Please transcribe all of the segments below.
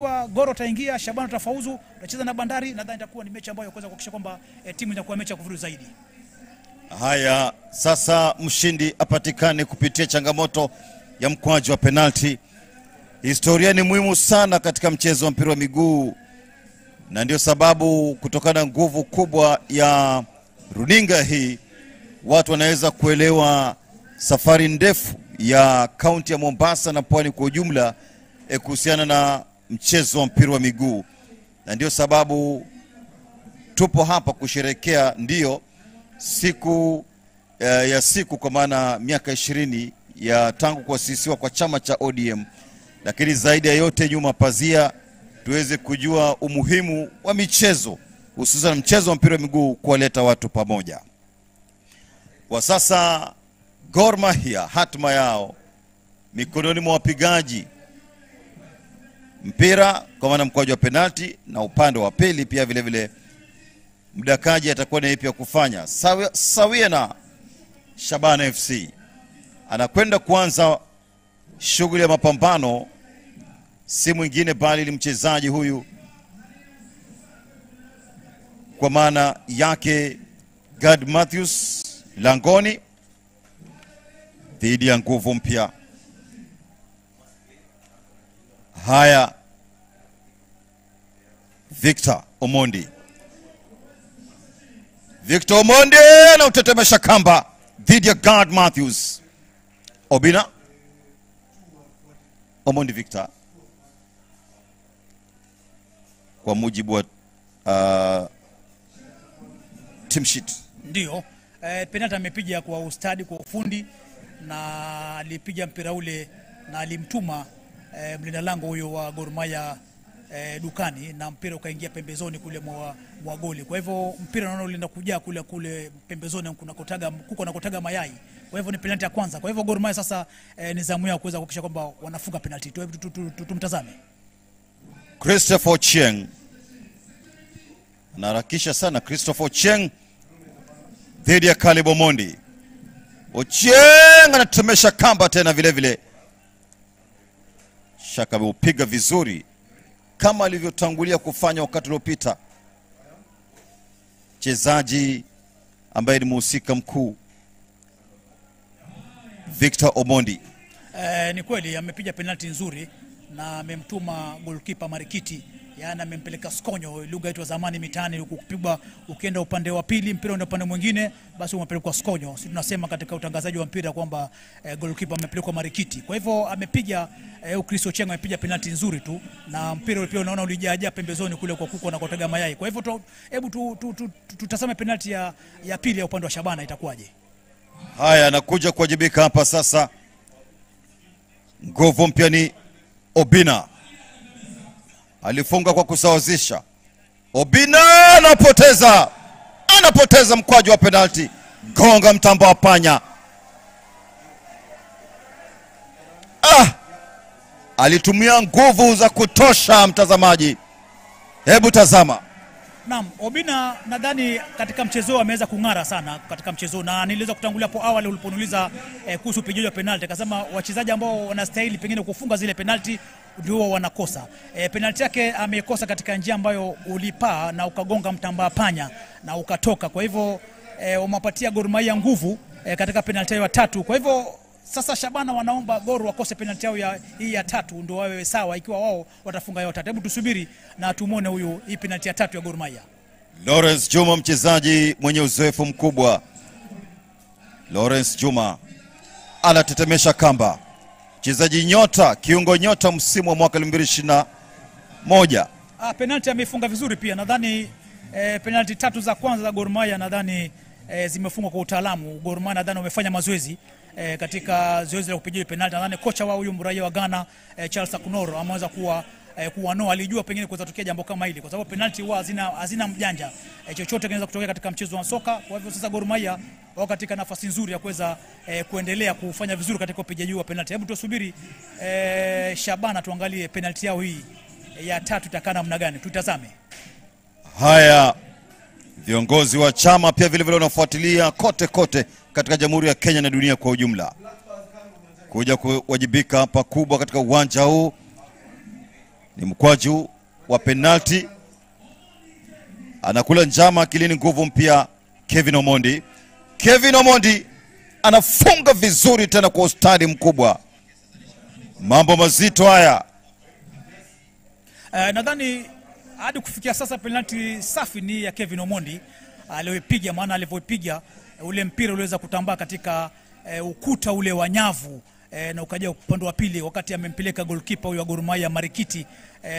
Goro taingia, Shabana tafauzu, tutacheza na Bandari, nadhani itakuwa ni mechi ambayo kuweza kuhakikisha kwamba timu inakuwa mechi ya kuvuruga zaidi. Haya, sasa mshindi apatikane kupitia changamoto ya mkwaju wa penalti. Historia ni muhimu sana katika mchezo wa mpira wa miguu, na ndio sababu kutokana na nguvu kubwa ya runinga hii watu wanaweza kuelewa safari ndefu ya kaunti ya Mombasa na pwani kwa ujumla kuhusiana na mchezo wa mpira wa miguu. Na ndio sababu tupo hapa kusherehekea ndio siku ya siku kwa maana miaka 20 ya tangu kuasisiwa kwa chama cha ODM, lakini zaidi ya yote nyuma pazia tuweze kujua umuhimu wa michezo, hususan mchezo wa mpira wa miguu kuwaleta watu pamoja. Kwa sasa Gor Mahia hatma yao mikononi mwa wapigaji mpira kwa maana mkwaju wa penalti, na upande wa pili pia vile vile mdakaji atakuwa na ipi ya kufanya sawia na Shabana FC. Anakwenda kuanza shughuli ya mapambano, si mwingine bali ni mchezaji huyu kwa maana yake Gad Matthews langoni dhidi ya nguvu mpya. Haya, Victor Omondi na utetemesha kamba dhidi ya Gad Matthews. Obina, Omondi Victor kwa mujibu wa team sheet. Ndio, penalti amepiga kwa ustadi, kwa ufundi, na alipiga mpira ule na alimtuma mlinda lango huyo wa Gor Mahia dukani, na mpira ukaingia pembezoni kule mwa goli. Kwa hivyo mpira unaona ulienda kujaa kule pembezoni kuko nakotaga mayai. Kwa hivyo ni penalti ya kwanza. Kwa hivyo Gor Mahia sasa ni zamu yao kuweza kuhakikisha kwamba wanafunga penalti. Tumtazame Christopher Ochieng. Anaharakisha sana Christopher Ochieng dhidi ya Caleb Omondi. Ochieng anatemesha kamba tena vile vile. Shaka ameupiga vizuri kama alivyotangulia kufanya wakati uliopita mchezaji ambaye ni mhusika mkuu Victor Omondi. Ni kweli amepiga penalti nzuri na amemtuma goalkeeper Marikiti, yaani amempeleka skonyo, lugha yetu ya zamani mitaani, ukipigwa ukienda upande wa pili mpira uende upande mwingine basi umepelekwa skonyo. Sisi tunasema katika utangazaji wa mpira kwamba goalkeeper amepelekwa Marikiti. Kwa hivyo amepiga Chris Ochieng amepiga penalti nzuri tu, na mpira pia unaona ulijaa pembezoni kule kwa kuko na kotega mayai. Kwa hivyo hebu tutazame penalti ya pili ya upande wa Shabana itakuwaje. Haya, anakuja kuwajibika hapa sasa. Nguvu mpya ni Obina. Alifunga kwa kusawazisha. Obina anapoteza mkwaju wa penalti. Gonga mtambo wa panya. Alitumia nguvu za kutosha mtazamaji. Hebu tazama. Naam, Obina nadhani katika mchezo ameweza kung'ara sana katika mchezo, na niliweza kutangulia hapo awali uliponiuliza kuhusu upigaji wa penalti, akasema wachezaji ambao wanastahili pengine kufunga zile penalti ndio wanakosa. Penalti yake amekosa katika njia ambayo ulipaa na ukagonga mtamba panya na ukatoka. Kwa hivyo umepatia Gor Mahia nguvu katika penalti ya tatu. Kwa hivyo sasa Shabana wanaomba Gor wakose penalti yao hii ya tatu ndio wawe sawa ikiwa wao watafunga yote. Hebu tusubiri na tumuone huyu hii penalti ya tatu ya Gor Mahia. Lawrence Juma, mchezaji mwenye uzoefu mkubwa. Lawrence Juma anatetemesha kamba. Mchezaji nyota, kiungo nyota msimu wa mwaka 2021. Penalti amefunga vizuri pia. Nadhani penalti tatu za kwanza za Gor Mahia nadhani zimefungwa kwa utaalamu. Gor Mahia nadhani wamefanya mazoezi katika zoezi la kupiga penalti. Nadhani kocha wao huyu mraia wa Ghana Charles Akunoro ameweza kuwanoa, alijua pengine kuweza kutokea jambo kama hili, kwa sababu penalti huwa hazina mjanja, chochote kinaweza kutokea katika mchezo wa soka. Kwa hivyo sasa Gor Mahia wao katika nafasi nzuri ya kuweza kuendelea kufanya vizuri katika upigaji wa penalti. Hebu tusubiri Shabana tuangalie penalti yao hii ya tatu itakaa namna gani, tutazame. Haya, viongozi wa chama pia vile vile wanafuatilia kote katika Jamhuri ya Kenya na dunia kwa ujumla. kuja kuwajibika pakubwa katika uwanja huu. Ni mkwaju wa penalti. Anakula njama akilini nguvu mpya Kevin Omondi. Kevin Omondi anafunga vizuri tena kwa ustadi mkubwa. Mambo mazito haya. Nadhani hadi kufikia sasa penalti safi ni ya Kevin Omondi aliyopiga, maana alivyopiga ule mpira uliweza kutambaa katika ukuta ule wa nyavu na ukaja upande wa pili wakati amempeleka goalkeeper huyo wa Gor Mahia Marikiti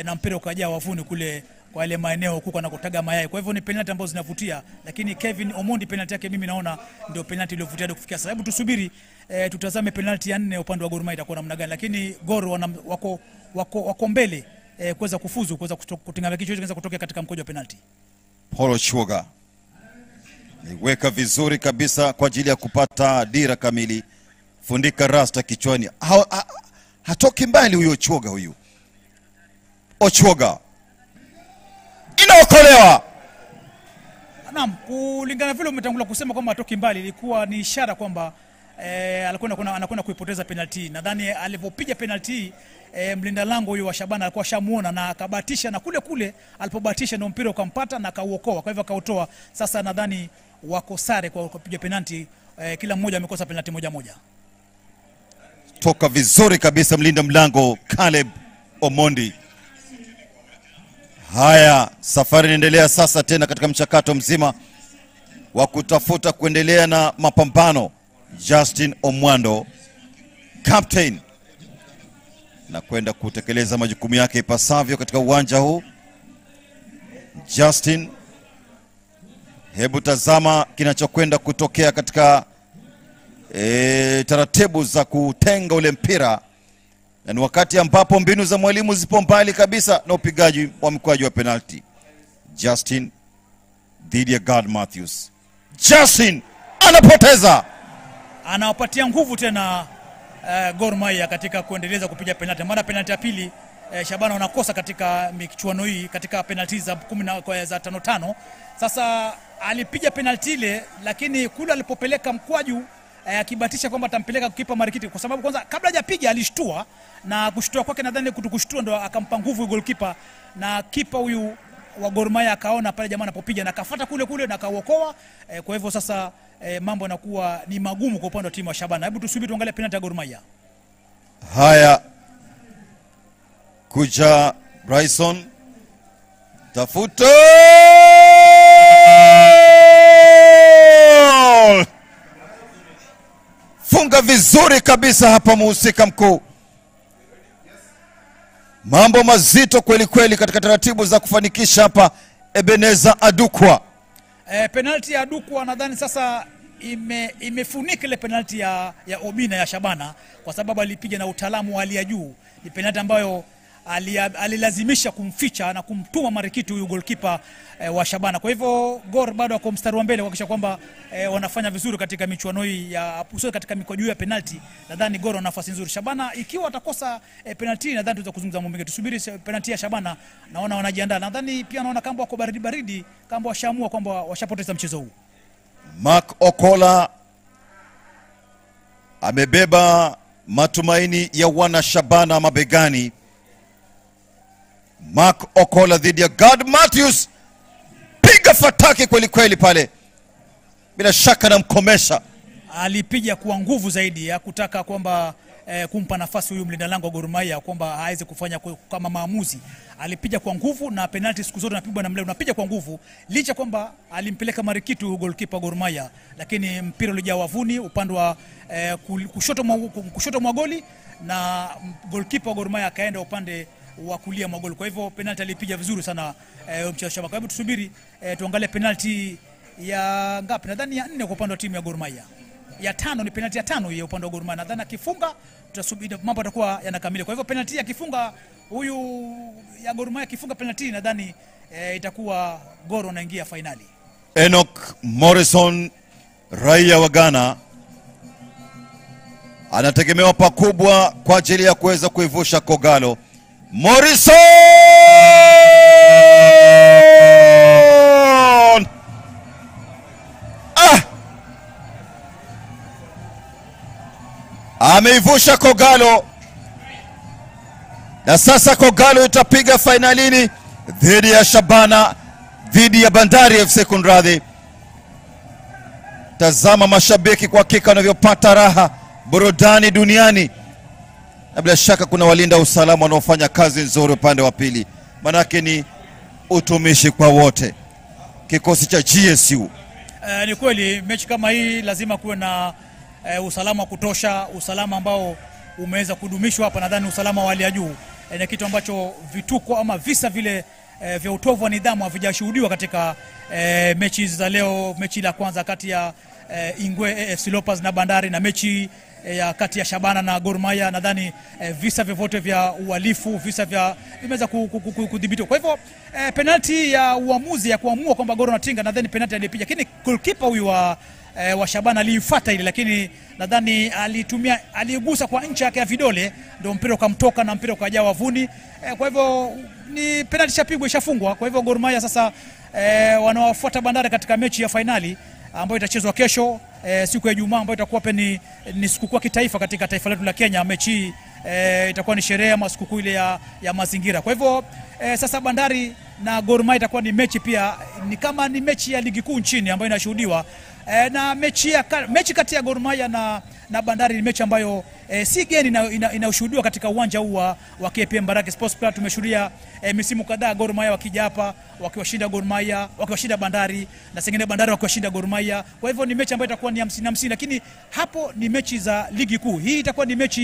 na mpira ukaja wavuni kule kwa ile maeneo huko na kutaga mayai. Kwa hivyo ni penalti ambazo zinavutia, lakini Kevin Omondi penalti yake mimi naona ndio penalti iliyovutia hadi kufikia sasa. Hebu tusubiri tutazame penalti ya 4 upande wa Gor Mahia itakuwa namna gani, lakini Gor wako mbele kuweza kufuzu, kuweza kutinga kichwa hicho kutokea katika mkojo wa penalti. Paul Ochuoga niweka vizuri kabisa kwa ajili ya kupata dira kamili. Fundika rasta kichwani. Hatoki mbali huyo Ochuoga huyu. Ochuoga inaokolewa. Naam, kulingana vile umetangulia kusema kwamba hatoki mbali, ilikuwa ni ishara kwamba anakwenda kuipoteza penalti. Nadhani alipopiga penalti mlinda lango huyo wa Shabana alikuwa shamuona na akabatisha, na kule alipobatisha ndio mpira ukampata na akauokoa, kwa hivyo akautoa. Sasa nadhani wako sare kwa kupiga penalti, kila mmoja amekosa penalti moja. Toka vizuri kabisa mlinda mlango Caleb Omondi. Haya, safari inaendelea sasa tena katika mchakato mzima wa kutafuta kuendelea na mapambano. Justin Omwando, captain, na kwenda kutekeleza majukumu yake ipasavyo katika uwanja huu. Justin, hebu tazama kinachokwenda kutokea katika taratibu za kutenga ule mpira, na ni wakati ambapo mbinu za mwalimu zipo mbali kabisa na upigaji wa mkwaju wa penalti. Justin dhidi ya God Matthews. Justin anapoteza, anawapatia nguvu tena Gor Mahia katika kuendeleza kupiga penalti. Mara penalti ya pili Shabana wanakosa katika michuano hii katika penalti za 10 za 5-5. Sasa alipiga penalti ile, lakini kule alipopeleka mkwaju akibatisha kwamba atampeleka kipa Marikiti, kwa sababu kwanza kabla hajapiga alishtua, na kushtua kwake nadhani kutukushtua ndo akampa nguvu goalkeeper, na kipa huyu wa Gor Mahia akaona pale jamaa anapopiga na akafuata kule na akaokoa. Kwa hivyo sasa mambo yanakuwa ni magumu kwa upande wa timu ya Shabana. Hebu tusubiri tuangalie penalti ya Gor Mahia. Haya, kuja Bryson, tafuta funga vizuri kabisa hapa muhusika mkuu. Mambo mazito kweli kweli katika taratibu za kufanikisha hapa. Ebeneza Adukwa, penalti ya Adukwa nadhani sasa imefunika ile penalti ya Obina ya Shabana, kwa sababu alipiga na utaalamu wa hali ya juu. Ni penalti ambayo alilazimisha kumficha na kumtuma Marikiti huyu goalkeeper wa Shabana. Kwa hivyo Gor bado wako mstari wa mbele kuhakikisha kwamba wanafanya vizuri katika michuano hii ya katika mikojo ya penalti. Nadhani Gor wana nafasi nzuri. Shabana ikiwa atakosa penalti, nadhani tutaweza kuzungumza mambo mengi. Tusubiri penalti ya Shabana, naona wanajiandaa. Nadhani pia naona kama wako baridi kama washaamua kwamba washapoteza mchezo huu. Mark Okola amebeba matumaini ya wana Shabana mabegani. Mark Okola dhidi ya God Matthews, piga fataki kweli kweli pale, bila shaka na mkomesha. Alipiga kwa nguvu zaidi ya kutaka kwamba kumpa nafasi huyu mlinda lango wa Gor Mahia kwamba hawezi kufanya kama maamuzi. Alipiga kwa nguvu, na penalti siku zote napigwa na mleo unapiga kwa nguvu, licha kwamba alimpeleka Marikiti goalkeeper Gor Mahia, lakini mpira ulijaa wavuni upande wa kushoto mwa goli, na goalkeeper Gor Mahia akaenda upande wa kulia mwa goli. Kwa hivyo penalti alipiga vizuri sana mchezo Shabana. Kwa hivyo tusubiri tuangalie penalti ya ngapi, nadhani ya 4 kwa upande wa timu ya Gor Mahia. Ya 5 ni penalti ya 5 ya upande wa Gor Mahia. Nadhani akifunga tutasubiri mambo yatakuwa yanakamilika. Kwa hivyo penalti akifunga huyu ya Gor Mahia, akifunga penalti nadhani itakuwa Gor wanaingia finali. Enoch Morrison, raia wa Ghana, anategemewa pakubwa kwa ajili ya kuweza kuivusha Kogalo. Morrison ameivusha Kogalo, Na sasa Kogalo itapiga finalini dhidi ya Shabana, dhidi ya Bandari FC Kunradhi. Tazama mashabiki kwa hakika wanavyopata raha, burudani duniani. Na bila shaka kuna walinda usalama wanaofanya kazi nzuri upande wa pili. Manake ni utumishi kwa wote. Kikosi cha GSU. Ni kweli mechi kama hii lazima kuwe na usalama kutosha, usalama ambao umeweza kudumishwa hapa. Nadhani usalama wa hali ya juu ni kitu ambacho vituko ama visa vile vya utovu wa nidhamu havijashuhudiwa katika mechi za leo. Mechi la kwanza kati ya Ingwe AFC Leopards na Bandari, na mechi ya kati ya Shabana na Gor Mahia, nadhani visa vyovyote vya uhalifu, visa vya vimeweza kudhibitiwa. Kwa hivyo penalty ya uamuzi ya kuamua kwamba Gor anatinga, nadhani penalty alipiga, lakini goalkeeper huyu wa Shabana alifuata ile, lakini nadhani aligusa kwa ncha yake ya vidole, ndio mpira ukamtoka na mpira ukajaa wavuni. Kwa hivyo ni penalty shapigwa, ishafungwa. Kwa hivyo Gor Mahia sasa wanawafuata Bandari katika mechi ya finali ambayo itachezwa kesho siku ya Ijumaa, ambayo itakuwa ni sikukuu ya kitaifa katika taifa letu la Kenya. Mechi itakuwa ni sherehe ama sikukuu ile ya mazingira. Kwa hivyo sasa Bandari na Gor Mahia itakuwa ni mechi pia, ni kama ni mechi ya ligi kuu nchini ambayo inashuhudiwa. Na mechi kati ya Gor Mahia na Bandari ni mechi ambayo si geni inashuhudiwa katika uwanja huu wa KPM Mbaraki Sports Club. Tumeshuhudia misimu kadhaa Gor Mahia wakija hapa wakiwashinda Gor Mahia, wakiwashinda Bandari, na sengine Bandari wakiwashinda Gor Mahia. Kwa hivyo ni mechi ambayo itakuwa ni 50-50, lakini hapo ni mechi za ligi kuu. Hii itakuwa ni mechi